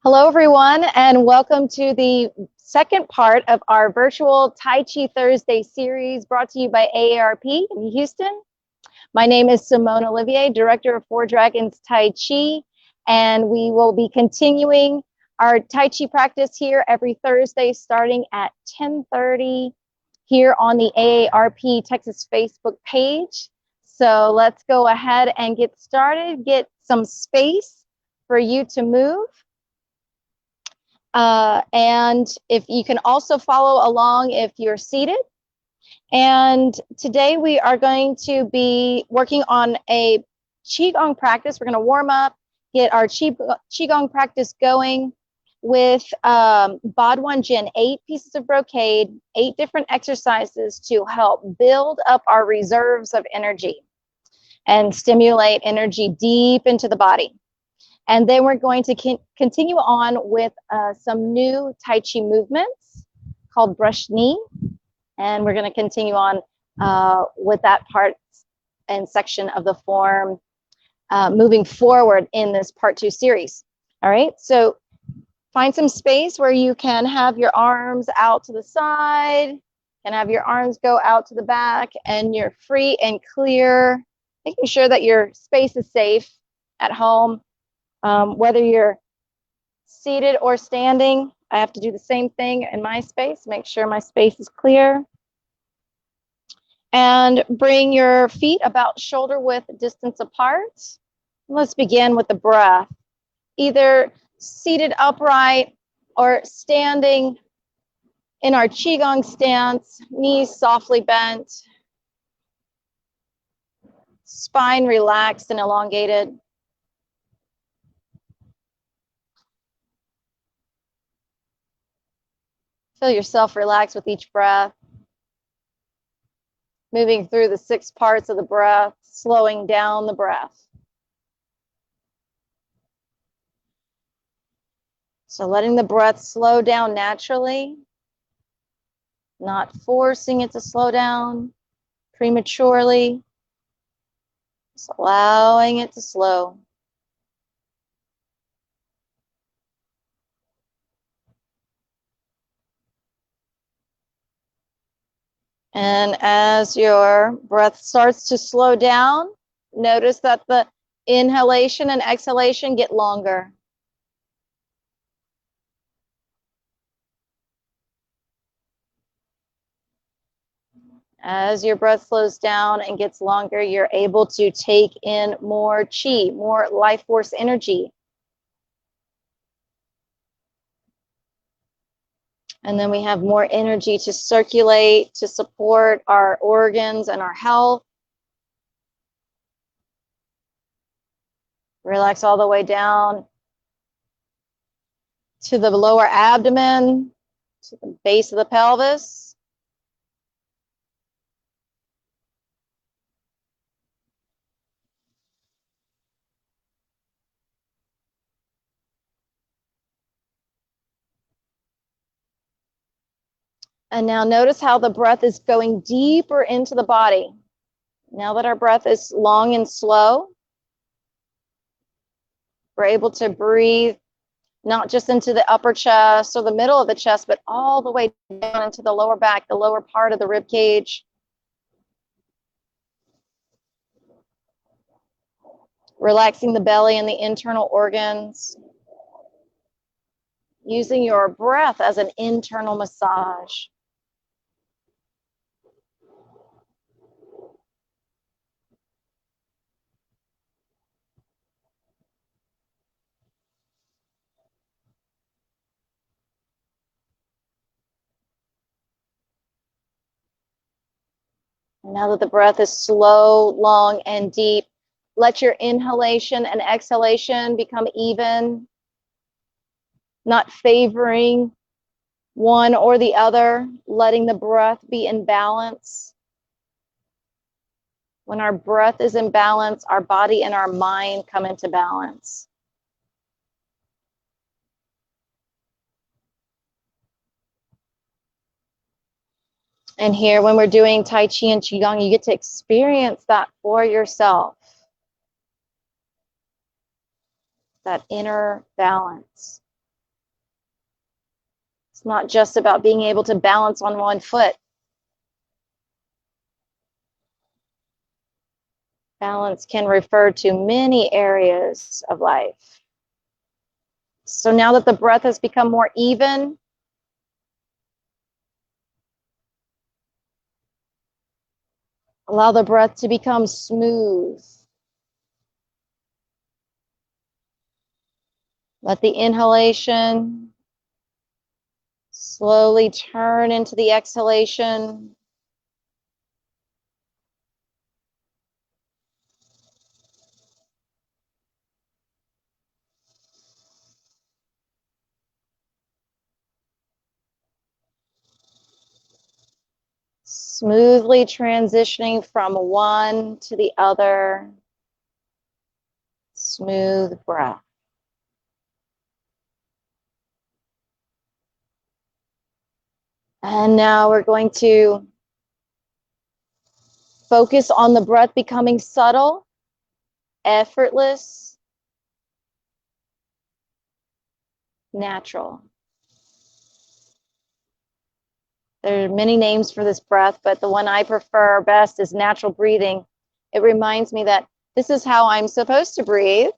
Hello, everyone, and welcome to the second part of our virtual Tai Chi Thursday series brought to you by AARP in Houston. My name is Simone Olivier, Director of Four Dragons Tai Chi, and we will be continuing our Tai Chi practice here every Thursday starting at 10:30 here on the AARP Texas Facebook page. So let's go ahead and get started, get some space for you to move. And if you can also follow along if you're seated. And today we are going to be working on a Qigong practice. We're going to warm up, get our Qigong practice going with Badwan Jin, 8 pieces of brocade, 8 different exercises to help build up our reserves of energy and stimulate energy deep into the body. And then we're going to continue on with some new Tai Chi movements called brush knee. And we're going to continue on with that part and section of the form moving forward in this part 2 series. All right, so find some space where you can have your arms out to the side, can have your arms go out to the back, and you're free and clear, making sure that your space is safe at home. Whether you're seated or standing, I have to do the same thing in my space, make sure my space is clear. And bring your feet about shoulder width distance apart. Let's begin with the breath. Either seated upright or standing in our Qigong stance, knees softly bent, spine relaxed and elongated. Feel yourself relax with each breath. Moving through the 6 parts of the breath, slowing down the breath. So letting the breath slow down naturally, not forcing it to slow down prematurely, just allowing it to slow. And as your breath starts to slow down, notice that the inhalation and exhalation get longer. As your breath slows down and gets longer, you're able to take in more chi, more life force energy. And then we have more energy to circulate, to support our organs and our health. Relax all the way down to the lower abdomen, to the base of the pelvis. And now notice how the breath is going deeper into the body. Now that our breath is long and slow, we're able to breathe not just into the upper chest or the middle of the chest, but all the way down into the lower back, the lower part of the rib cage. Relaxing the belly and the internal organs. Using your breath as an internal massage. Now that the breath is slow, long, and deep, let your inhalation and exhalation become even, not favoring one or the other, letting the breath be in balance. When our breath is in balance, our body and our mind come into balance. And here, when we're doing Tai Chi and Qigong, you get to experience that for yourself. That inner balance. It's not just about being able to balance on one foot. Balance can refer to many areas of life. So now that the breath has become more even, allow the breath to become smooth. Let the inhalation slowly turn into the exhalation. Smoothly transitioning from one to the other. Smooth breath. And now we're going to focus on the breath becoming subtle, effortless, natural. There are many names for this breath, but the one I prefer best is natural breathing. It reminds me that this is how I'm supposed to breathe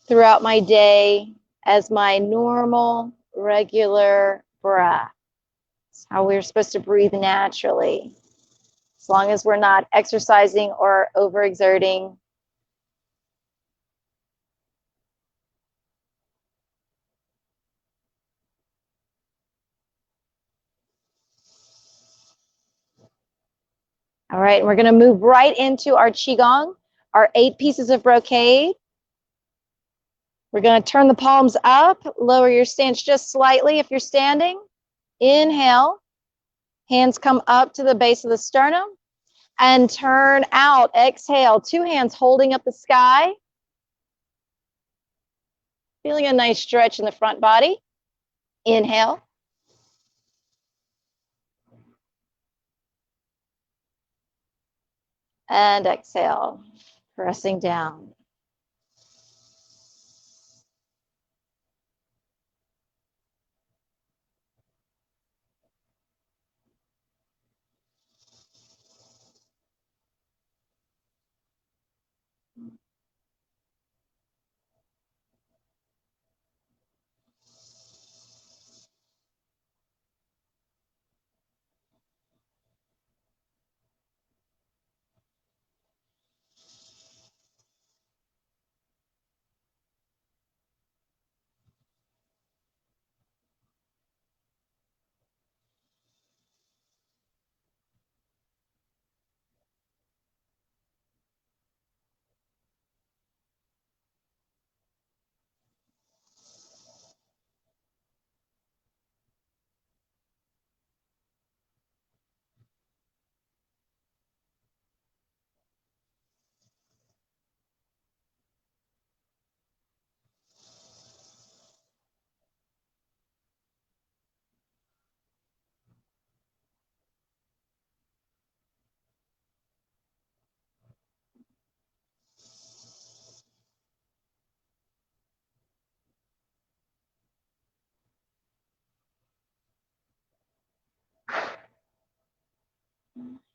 throughout my day as my normal, regular breath. It's how we're supposed to breathe naturally, as long as we're not exercising or overexerting. All right, we're going to move right into our Qigong, our 8 pieces of brocade. We're going to turn the palms up, lower your stance just slightly if you're standing. Inhale, hands come up to the base of the sternum and turn out. Exhale, 2 hands holding up the sky. Feeling a nice stretch in the front body. Inhale. And exhale, pressing down.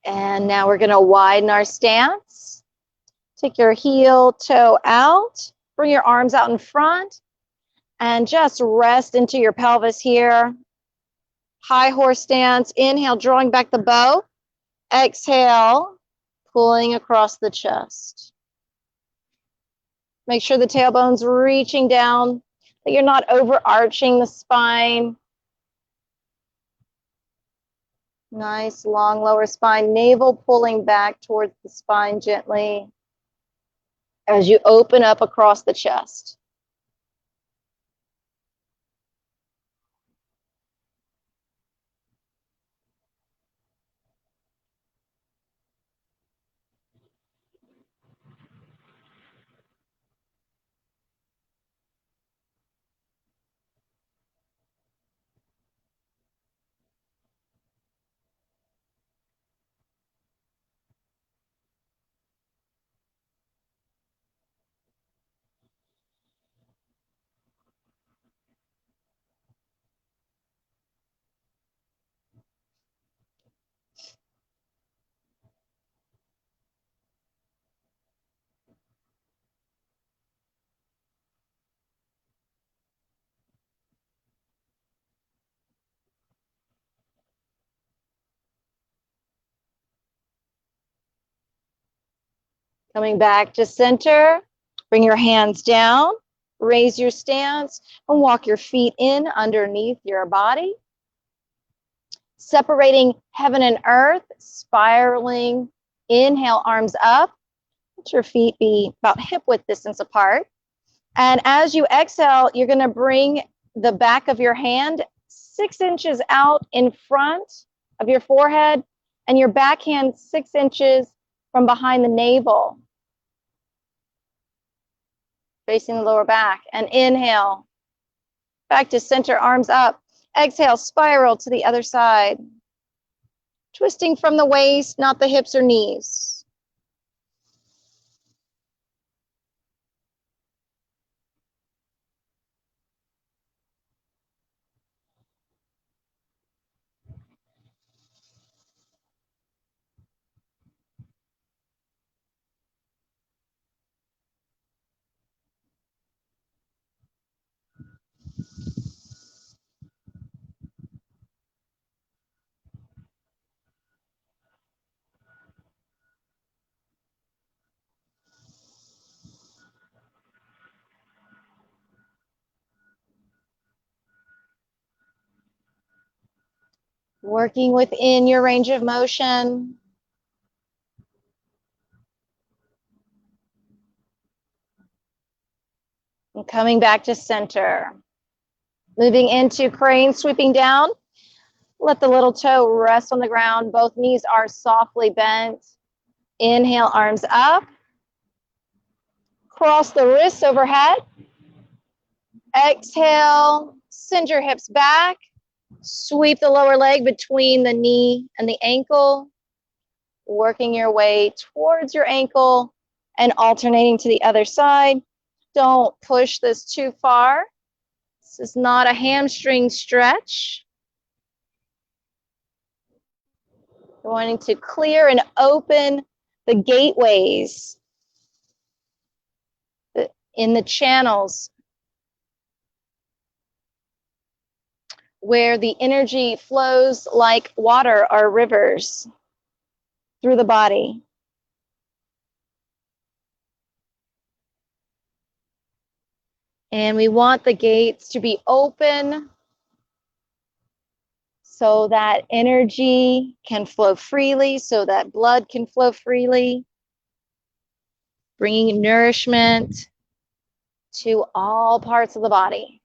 And now we're going to widen our stance. Take your heel toe out. Bring your arms out in front. And just rest into your pelvis here. High horse stance. Inhale, drawing back the bow. Exhale, pulling across the chest. Make sure the tailbone's reaching down, that you're not overarching the spine. Nice long lower spine, navel pulling back towards the spine gently as you open up across the chest. Coming back to center, bring your hands down, raise your stance, and walk your feet in underneath your body. Separating heaven and earth, spiraling. Inhale, arms up. Let your feet be about hip width distance apart. And as you exhale, you're going to bring the back of your hand 6 inches out in front of your forehead and your back hand 6 inches from behind the navel, facing the lower back. And inhale, back to center, arms up. Exhale, spiral to the other side. Twisting from the waist, not the hips or knees. Working within your range of motion. And coming back to center. Moving into crane, sweeping down. Let the little toe rest on the ground. Both knees are softly bent. Inhale, arms up. Cross the wrists overhead. Exhale, send your hips back. Sweep the lower leg between the knee and the ankle. Working your way towards your ankle and alternating to the other side. Don't push this too far. This is not a hamstring stretch. You're wanting to clear and open the gateways in the channels where the energy flows like water or rivers through the body. And we want the gates to be open so that energy can flow freely, so that blood can flow freely, bringing nourishment to all parts of the body.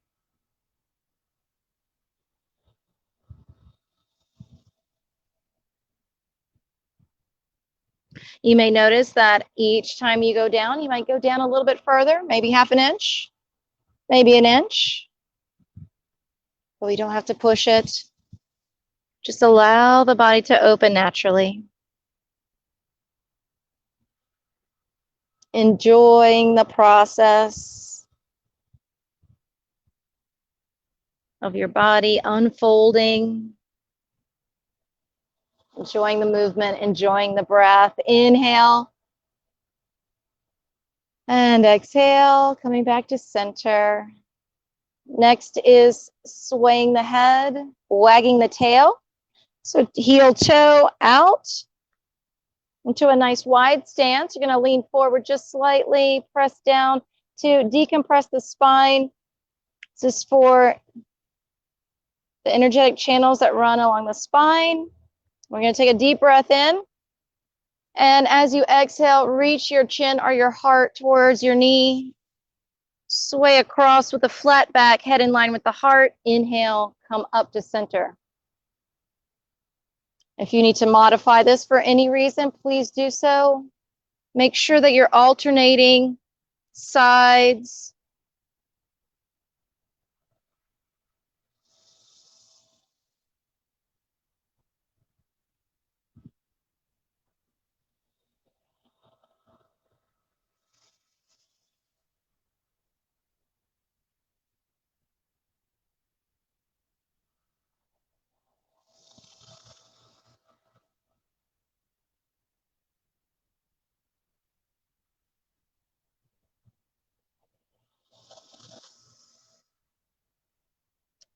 You may notice that each time you go down, you might go down a little bit further, maybe half an inch, maybe an inch. But we don't have to push it. Just allow the body to open naturally. Enjoying the process of your body unfolding. Enjoying the movement, enjoying the breath. Inhale. And exhale, coming back to center. Next is swaying the head, wagging the tail. So heel toe out into a nice wide stance. You're going to lean forward just slightly, press down to decompress the spine. This is for the energetic channels that run along the spine. We're going to take a deep breath in. And as you exhale, reach your chin or your heart towards your knee. Sway across with a flat back, head in line with the heart. Inhale, come up to center. If you need to modify this for any reason, please do so. Make sure that you're alternating sides.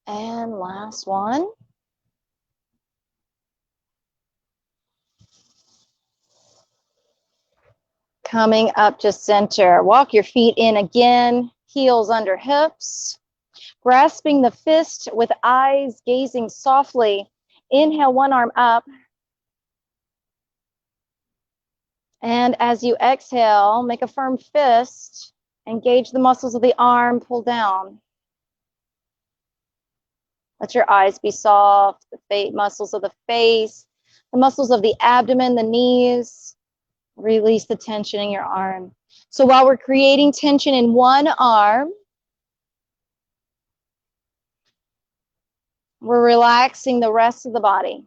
And last one. Coming up to center. Walk your feet in again, heels under hips. Grasping the fist with eyes gazing softly. Inhale, one arm up. And as you exhale, make a firm fist. Engage the muscles of the arm, pull down. Let your eyes be soft, the muscles of the face, the muscles of the abdomen, the knees. Release the tension in your arm. So while we're creating tension in one arm, we're relaxing the rest of the body.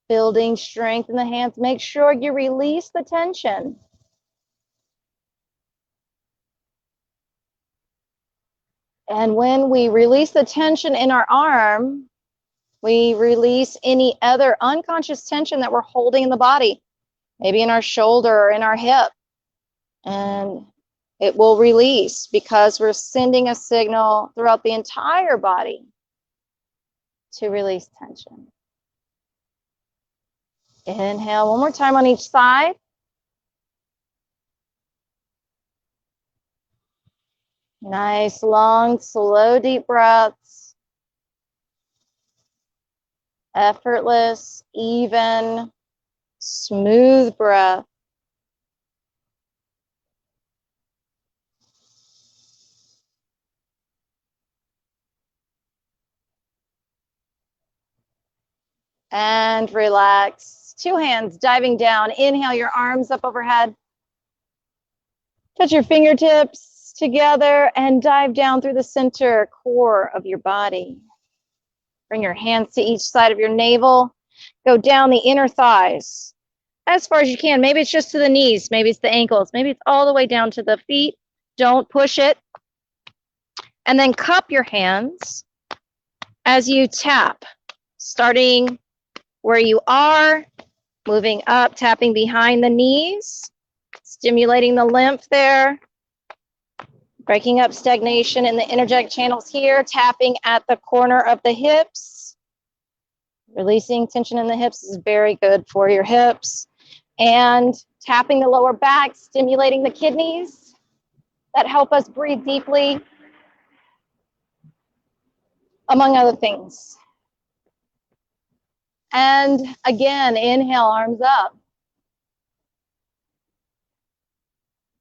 Building strength in the hands. Make sure you release the tension. And when we release the tension in our arm, we release any other unconscious tension that we're holding in the body, maybe in our shoulder or in our hip. And it will release because we're sending a signal throughout the entire body to release tension. Inhale one more time on each side. Nice, long, slow, deep breaths. Effortless, even, smooth breath. And relax. Two hands diving down. Inhale your arms up overhead. Touch your fingertips together and dive down through the center core of your body. Bring your hands to each side of your navel. Go down the inner thighs as far as you can. Maybe it's just to the knees. Maybe it's the ankles. Maybe it's all the way down to the feet. Don't push it. And then cup your hands as you tap, starting where you are, moving up, tapping behind the knees, stimulating the lymph there, breaking up stagnation in the energetic channels here, tapping at the corner of the hips. Releasing tension in the hips is very good for your hips. And tapping the lower back, stimulating the kidneys that help us breathe deeply, among other things. And again, inhale, arms up.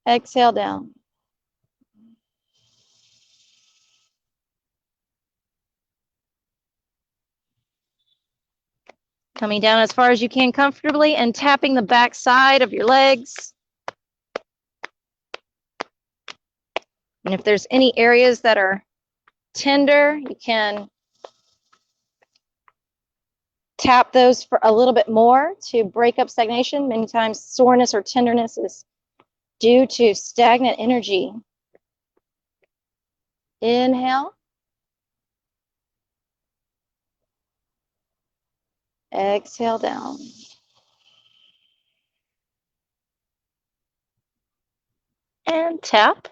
Exhale down. Coming down as far as you can comfortably and tapping the back side of your legs. And if there's any areas that are tender, you can tap those for a little bit more to break up stagnation. Many times soreness or tenderness is due to stagnant energy. Inhale. Exhale down. And tap.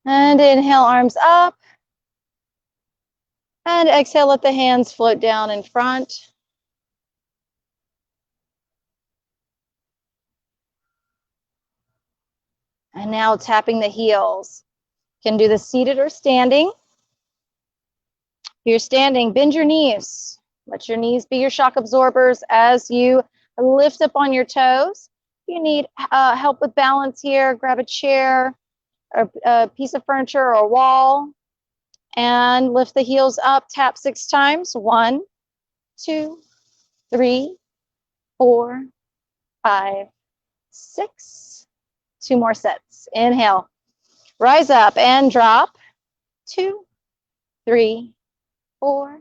And inhale, arms up. And exhale, let the hands float down in front. And now tapping the heels. You can do this seated or standing. If you're standing, bend your knees. Let your knees be your shock absorbers as you lift up on your toes. If you need help with balance here, grab a chair, a piece of furniture or a wall, and lift the heels up. Tap 6 times. 1, 2, 3, 4, 5, 6. 2 more sets. Inhale. Rise up and drop. 2, 3, 4,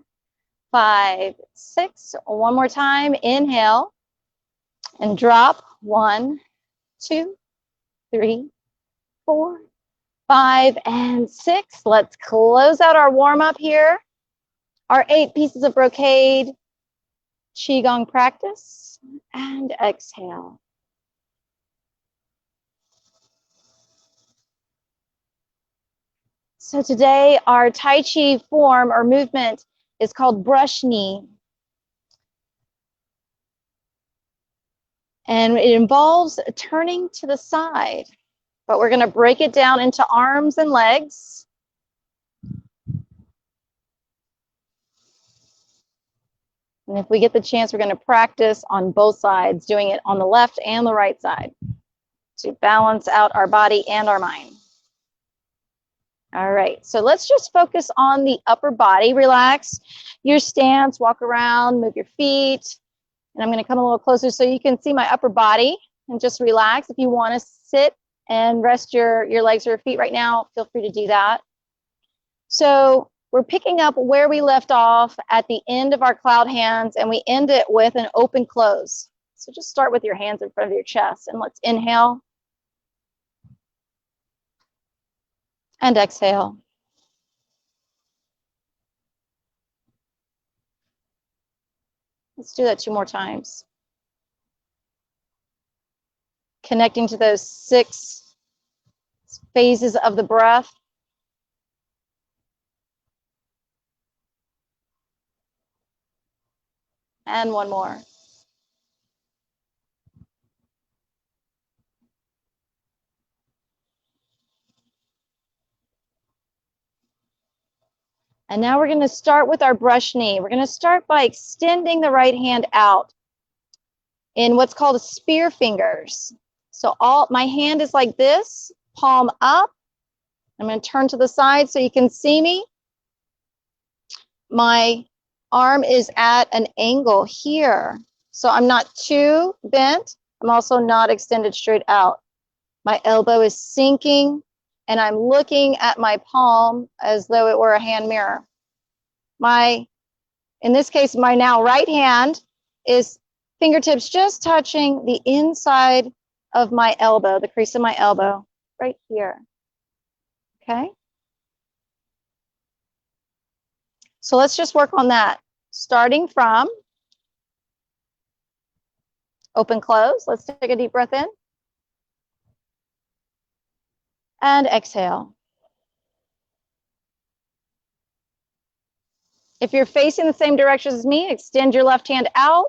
5, 6. One more time. Inhale and drop. 1, 2, 3, 4, 5, and 6. Let's close out our warm-up here. Our 8 pieces of brocade Qigong practice. And exhale. So today our Tai Chi form or movement is called brush knee. And it involves turning to the side, but we're going to break it down into arms and legs. And if we get the chance, we're going to practice on both sides, doing it on the left and the right side to balance out our body and our mind. All right, so let's just focus on the upper body. Relax your stance, walk around, move your feet. And I'm going to come a little closer so you can see my upper body and just relax. If you want to sit and rest your legs or your feet right now, feel free to do that. So we're picking up where we left off at the end of our cloud hands, and we end it with an open close. So just start with your hands in front of your chest, and let's inhale and exhale. Let's do that 2 more times. Connecting to those 6 phases of the breath. And 1 more. And now we're going to start with our brush knee. We're going to start by extending the right hand out in what's called spear fingers. So my hand is like this, palm up. I'm going to turn to the side so you can see me. My arm is at an angle here. So I'm not too bent. I'm also not extended straight out. My elbow is sinking, and I'm looking at my palm as though it were a hand mirror. In this case, my now right hand is fingertips just touching the inside of my elbow, the crease of my elbow, right here. Okay? So let's just work on that. Starting from open, close. Let's take a deep breath in. And exhale. If you're facing the same direction as me, extend your left hand out.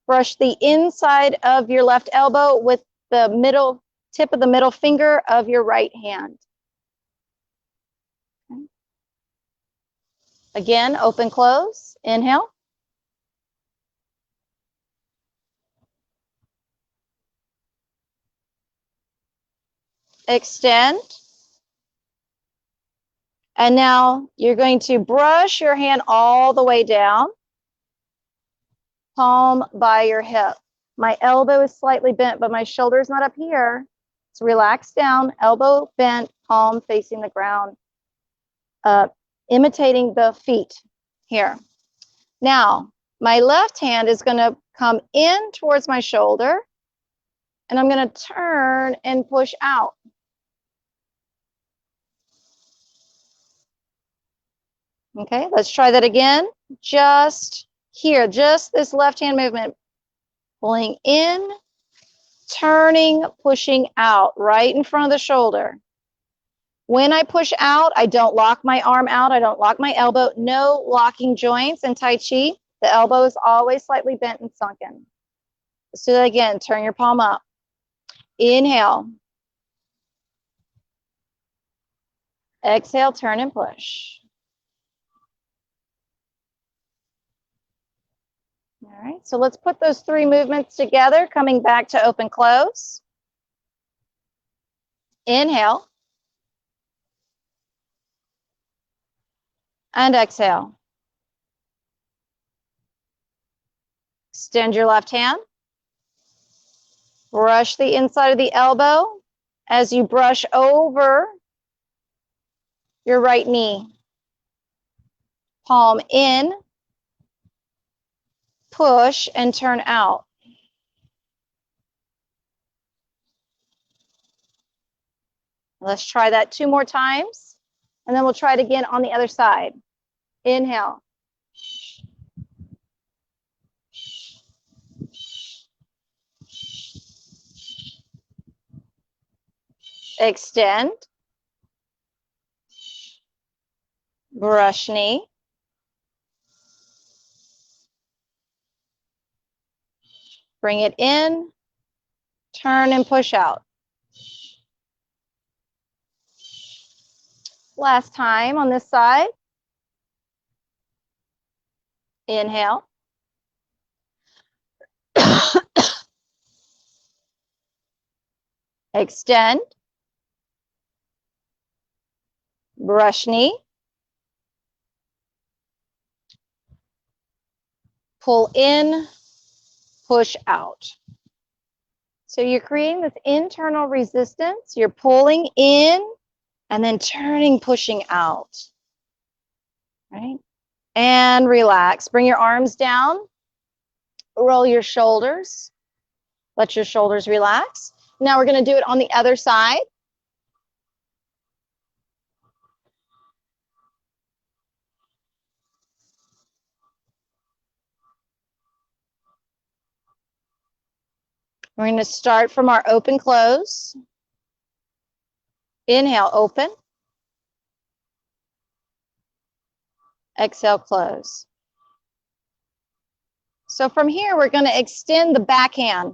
Brush the inside of your left elbow with the middle tip of the middle finger of your right hand. Okay. Again, open, close. Inhale. Extend. And now you're going to brush your hand all the way down, palm by your hip. My elbow is slightly bent, but my shoulder is not up here. So relax down, elbow bent, palm facing the ground, imitating the feet here. Now, my left hand is going to come in towards my shoulder, and I'm going to turn and push out. Okay, let's try that again. Just here, just this left hand movement. Pulling in, turning, pushing out, right in front of the shoulder. When I push out, I don't lock my arm out. I don't lock my elbow. No locking joints in Tai Chi. The elbow is always slightly bent and sunken. Let's do that again. Turn your palm up. Inhale. Exhale, turn and push. All right, so let's put those 3 movements together, coming back to open, close. Inhale. And exhale. Extend your left hand. Brush the inside of the elbow as you brush over your right knee. Palm in, push, and turn out. Let's try that 2 more times, and then we'll try it again on the other side. Inhale. Extend. Brush knee. Bring it in, turn and push out. Last time on this side. Inhale. Extend. Brush knee. Pull in, push out. So you're creating this internal resistance. You're pulling in and then turning, pushing out. Right? And relax. Bring your arms down. Roll your shoulders. Let your shoulders relax. Now we're going to do it on the other side. We're going to start from our open close. Inhale, open. Exhale, close. So from here, we're going to extend the back hand,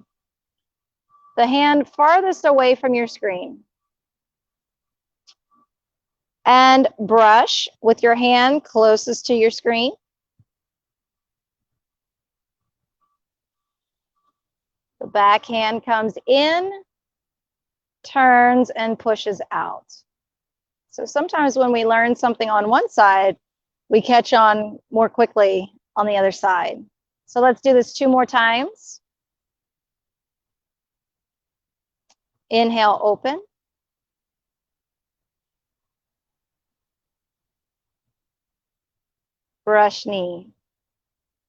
the hand farthest away from your screen. And brush with your hand closest to your screen. The back hand comes in, turns, and pushes out. So sometimes when we learn something on one side, we catch on more quickly on the other side. So let's do this 2 more times. Inhale, open. Brush knee.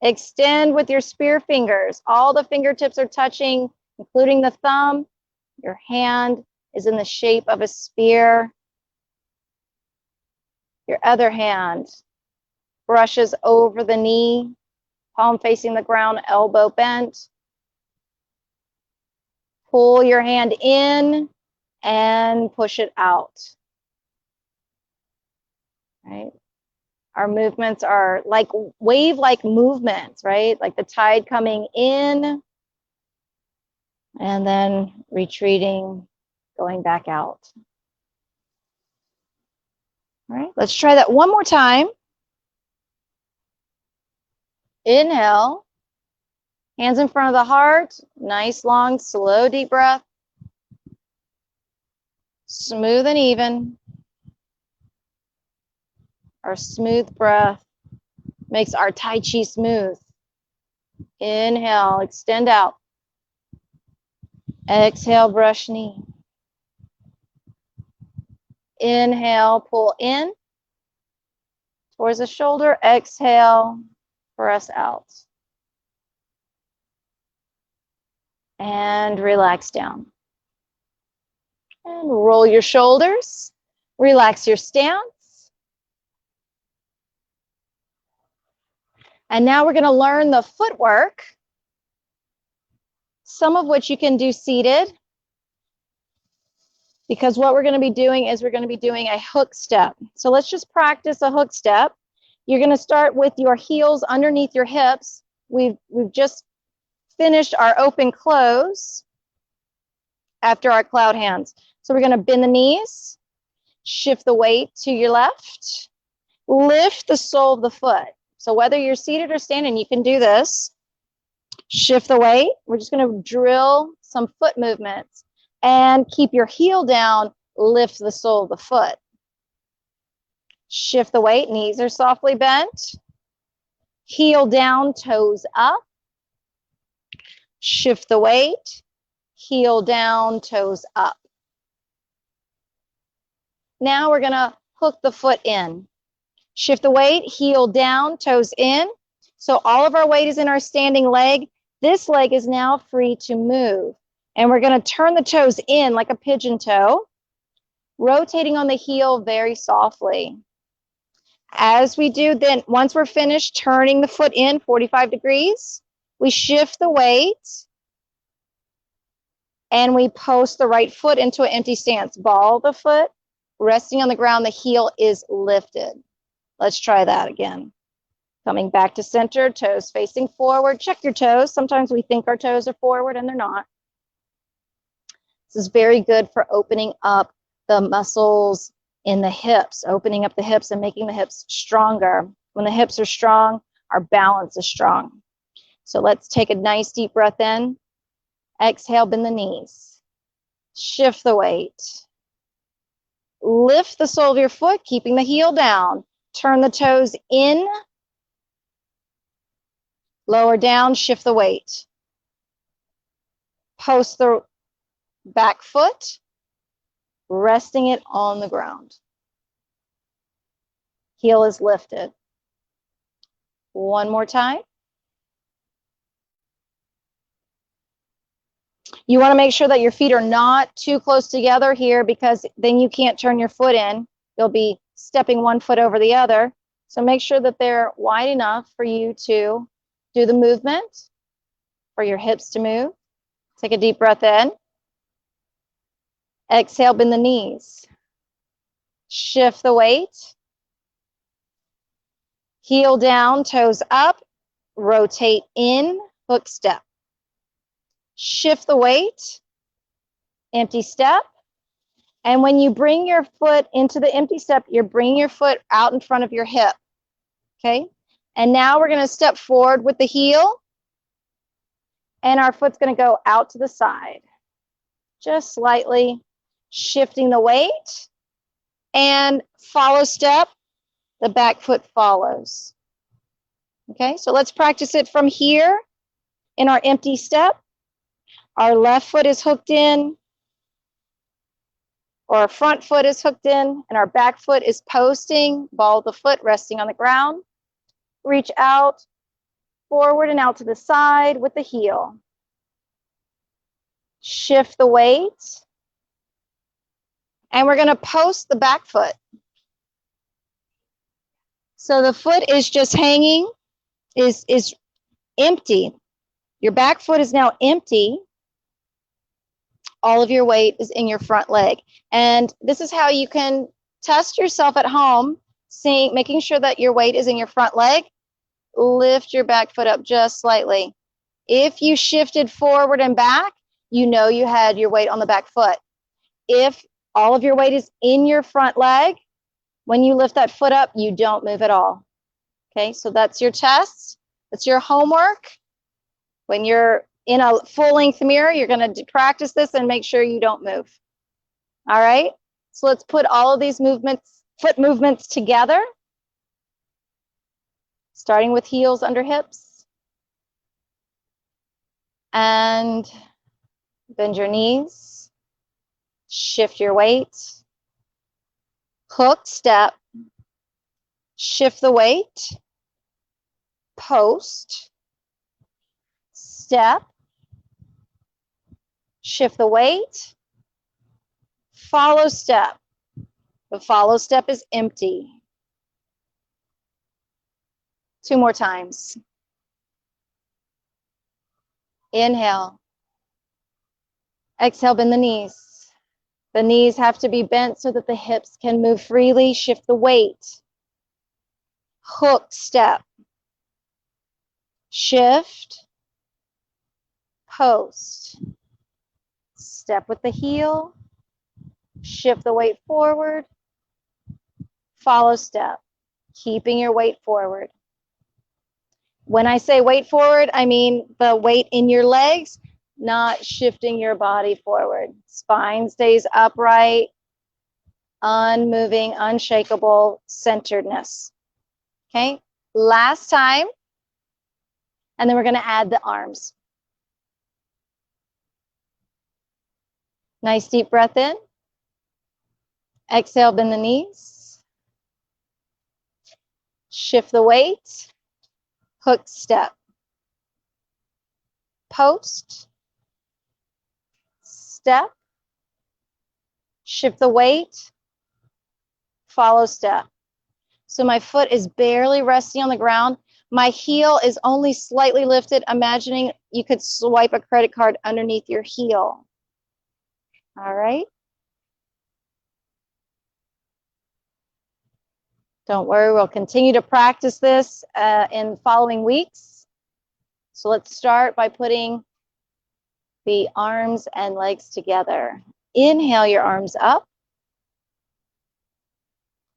Extend with your spear fingers. All the fingertips are touching, including the thumb. Your hand is in the shape of a spear. Your other hand brushes over the knee, palm facing the ground, elbow bent. Pull your hand in and push it out. Right? Our movements are like wave-like movements, right? Like the tide coming in and then retreating, going back out. All right, let's try that 1 more time. Inhale, hands in front of the heart, nice, long, slow, deep breath. Smooth and even. Our smooth breath makes our Tai Chi smooth. Inhale, extend out. Exhale, brush knee. Inhale, pull in towards the shoulder. Exhale, press out. And relax down. And roll your shoulders. Relax your stance. And now we're going to learn the footwork, some of which you can do seated, because what we're going to be doing is we're going to be doing a hook step. So let's just practice a hook step. You're going to start with your heels underneath your hips. We've just finished our open close after our cloud hands. So we're going to bend the knees, shift the weight to your left, lift the sole of the foot. So whether you're seated or standing, you can do this. Shift the weight. We're just going to drill some foot movements and keep your heel down, lift the sole of the foot. Shift the weight, knees are softly bent. Heel down, toes up. Shift the weight, heel down, toes up. Now we're gonna hook the foot in. Shift the weight, heel down, toes in. So all of our weight is in our standing leg. This leg is now free to move. And we're gonna turn the toes in like a pigeon toe, rotating on the heel very softly. As we do, then once we're finished turning the foot in 45 degrees, we shift the weight and we post the right foot into an empty stance. Ball the foot, resting on the ground, the heel is lifted. Let's try that again. Coming back to center, toes facing forward. Check your toes. Sometimes we think our toes are forward and they're not. This is very good for opening up the muscles in the hips, opening up the hips and making the hips stronger. When the hips are strong, our balance is strong. So let's take a nice deep breath in. Exhale, bend the knees. Shift the weight. Lift the sole of your foot, keeping the heel down. Turn the toes in. Lower down, shift the weight. Post the back foot, resting it on the ground. Heel is lifted. One more time. You want to make sure that your feet are not too close together here, because then you can't turn your foot in. You'll be stepping one foot over the other. So make sure that they're wide enough for you to do the movement, for your hips to move. Take a deep breath in. Exhale, bend the knees. Shift the weight. Heel down, toes up. Rotate in, hook step. Shift the weight, empty step. And when you bring your foot into the empty step, you're bringing your foot out in front of your hip. Okay? And now we're going to step forward with the heel. And our foot's going to go out to the side. Just slightly shifting the weight. And follow step. The back foot follows. Okay? So let's practice it from here in our empty step. Our left foot is hooked in, or our front foot is hooked in, and our back foot is posting. Ball of the foot resting on the ground. Reach out, forward and out to the side with the heel. Shift the weight. And we're going to post the back foot. So the foot is just hanging, is empty. Your back foot is now empty. All of your weight is in your front leg. And this is how you can test yourself at home, making sure that your weight is in your front leg. Lift your back foot up just slightly. If you shifted forward and back, you know you had your weight on the back foot. If all of your weight is in your front leg, when you lift that foot up, you don't move at all. Okay, so that's your test. That's your homework. When you're in a full-length mirror, you're going to practice this and make sure you don't move. All right? So let's put all of these movements, foot movements together. Starting with heels under hips. And bend your knees. Shift your weight. Hook step. Shift the weight. Post. Step. Shift the weight. Follow step. The follow step is empty. 2 more times. Inhale. Exhale, bend the knees. The knees have to be bent so that the hips can move freely. Shift the weight. Hook step. Shift. Post. Step with the heel. Shift the weight forward. Follow step. Keeping your weight forward. When I say weight forward, I mean the weight in your legs, not shifting your body forward. Spine stays upright. Unmoving, unshakable centeredness. Okay, last time. And then we're going to add the arms. Nice deep breath in. Exhale, bend the knees. Shift the weight. Hook step. Post. Step. Shift the weight. Follow step. So my foot is barely resting on the ground. My heel is only slightly lifted, imagining you could swipe a credit card underneath your heel. All right. Don't worry, we'll continue to practice this in following weeks. So let's start by putting the arms and legs together. Inhale your arms up.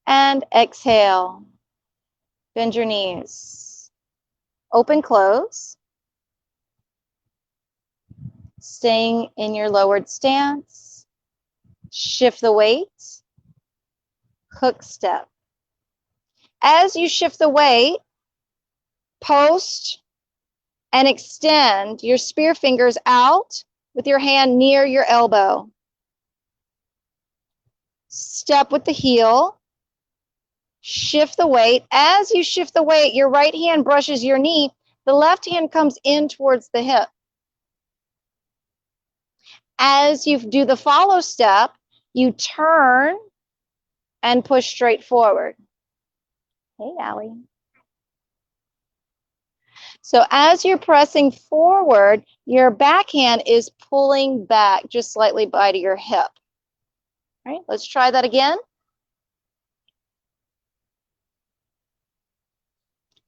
And exhale. Bend your knees. Open, close. Staying in your lowered stance. Shift the weight. Hook step. As you shift the weight, post and extend your spear fingers out with your hand near your elbow. Step with the heel. Shift the weight. As you shift the weight, your right hand brushes your knee. The left hand comes in towards the hip. As you do the follow step, you turn and push straight forward. Hey, Allie. So as you're pressing forward, your backhand is pulling back just slightly by to your hip. All right, let's try that again.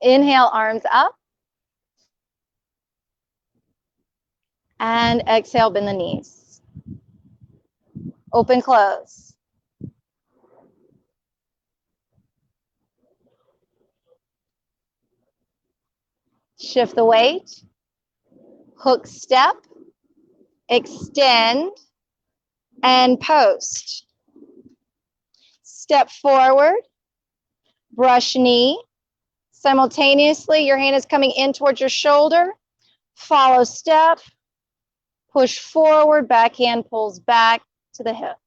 Inhale, arms up. And exhale, bend the knees. Open, close. Shift the weight. Hook step. Extend. And post. Step forward. Brush knee. Simultaneously, your hand is coming in towards your shoulder. Follow step. Push forward. Backhand pulls back to the hip.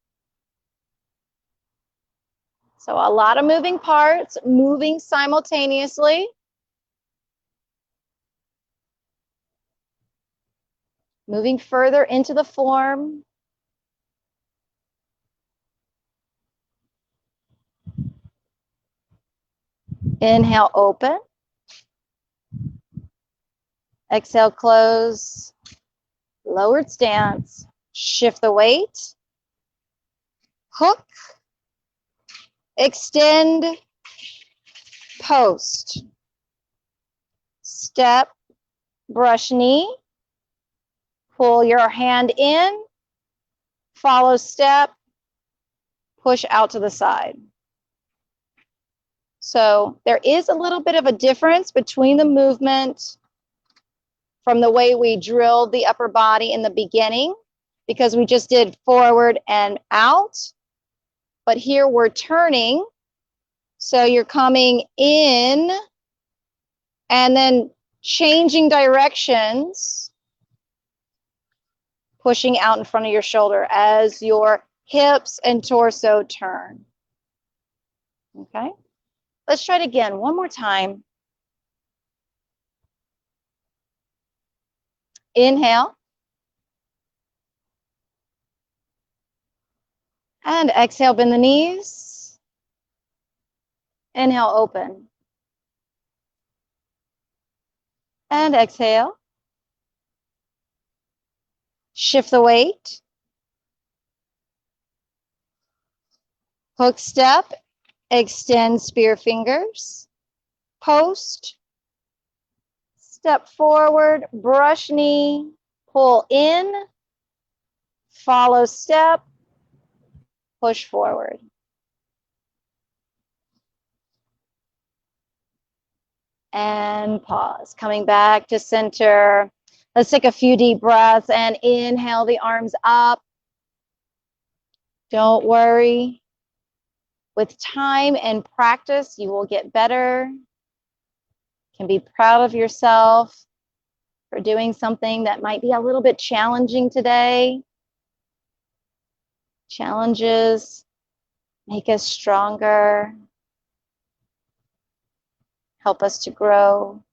So a lot of moving parts, moving simultaneously. Moving further into the form. Inhale, open. Exhale, close. Lowered stance. Shift the weight. Hook. Extend. Post. Step. Brush knee. Pull your hand in. Follow step. Push out to the side. So there is a little bit of a difference between the movement from the way we drilled the upper body in the beginning, because we just did forward and out. But here we're turning. So you're coming in and then changing directions, pushing out in front of your shoulder as your hips and torso turn. Okay, let's try it again one more time. Inhale. And exhale, bend the knees. Inhale, open. And exhale. Shift the weight. Hook step. Extend spear fingers. Post. Step forward. Brush knee. Pull in. Follow step. Push forward. And pause. Coming back to center. Let's take a few deep breaths and inhale the arms up. Don't worry. With time and practice, you will get better. You can be proud of yourself for doing something that might be a little bit challenging today. Challenges make us stronger, help us to grow.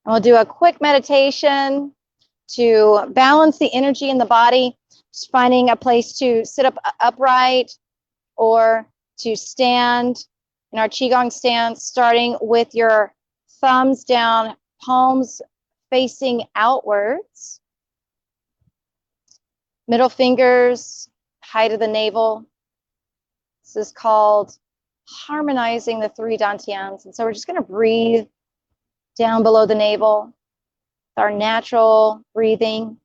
And we'll do a quick meditation to balance the energy in the body, just finding a place to sit up upright or to stand in our Qigong stance, starting with your thumbs down, palms facing outwards, middle fingers, height of the navel. This is called harmonizing the three dantians. And so we're just going to breathe down below the navel with our natural breathing.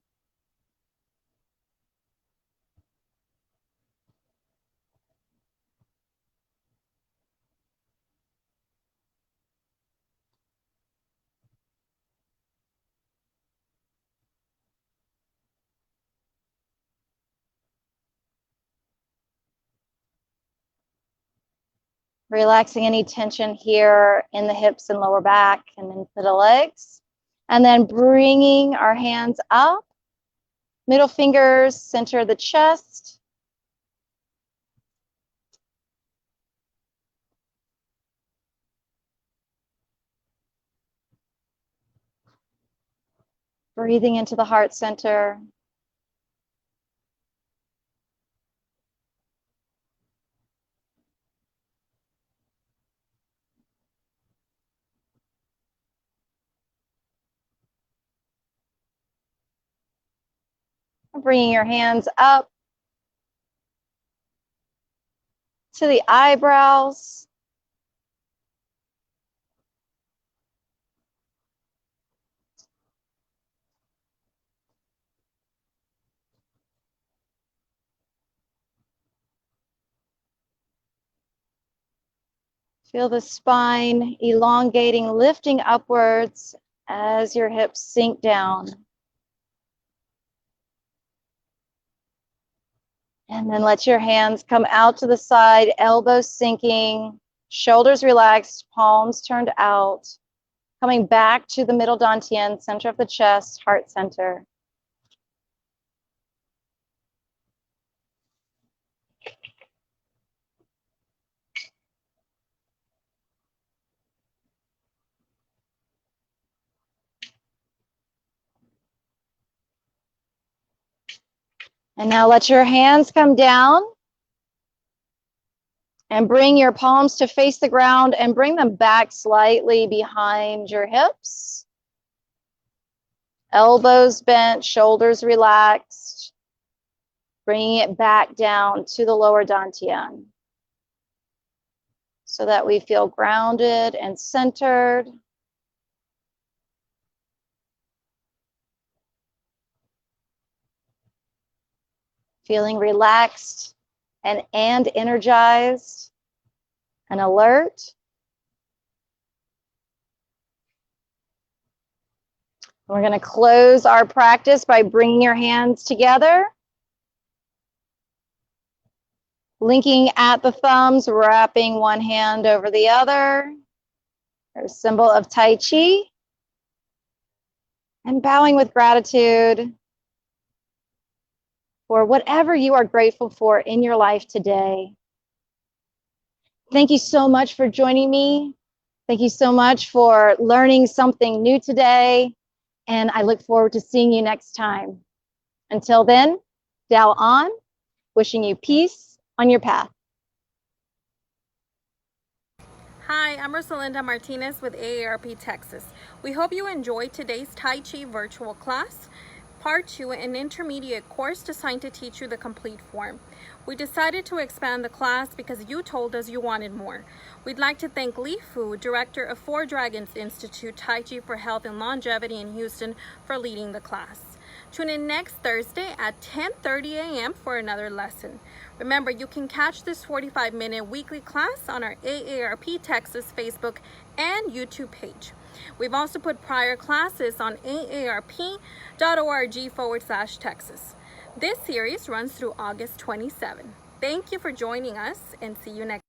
Relaxing any tension here in the hips and lower back and into the legs. And then bringing our hands up, middle fingers, center of the chest. Breathing into the heart center. Bringing your hands up to the eyebrows. Feel the spine elongating, lifting upwards as your hips sink down. And then let your hands come out to the side, elbows sinking, shoulders relaxed, palms turned out. Coming back to the middle dantian, center of the chest, heart center. And now let your hands come down and bring your palms to face the ground and bring them back slightly behind your hips. Elbows bent, shoulders relaxed. Bringing it back down to the lower dantian so that we feel grounded and centered. Feeling relaxed and energized and alert. We're going to close our practice by bringing your hands together, linking at the thumbs, wrapping one hand over the other, a symbol of Tai Chi, and bowing with gratitude for whatever you are grateful for in your life today. Thank you so much for joining me. Thank you so much for learning something new today. And I look forward to seeing you next time. Until then, Dao on, wishing you peace on your path. Hi, I'm Rosalinda Martinez with AARP Texas. We hope you enjoyed today's Tai Chi virtual class. Part 2, an intermediate course designed to teach you the complete form. We decided to expand the class because you told us you wanted more. We'd like to thank Li Fu, director of Four Dragons Institute Tai Chi for Health and Longevity in Houston, for leading the class. Tune in next Thursday at 10:30 a.m. for another lesson. Remember, you can catch this 45-minute weekly class on our AARP Texas Facebook and YouTube page. We've also put prior classes on aarp.org/Texas. This series runs through August 27. Thank you for joining us, and see you next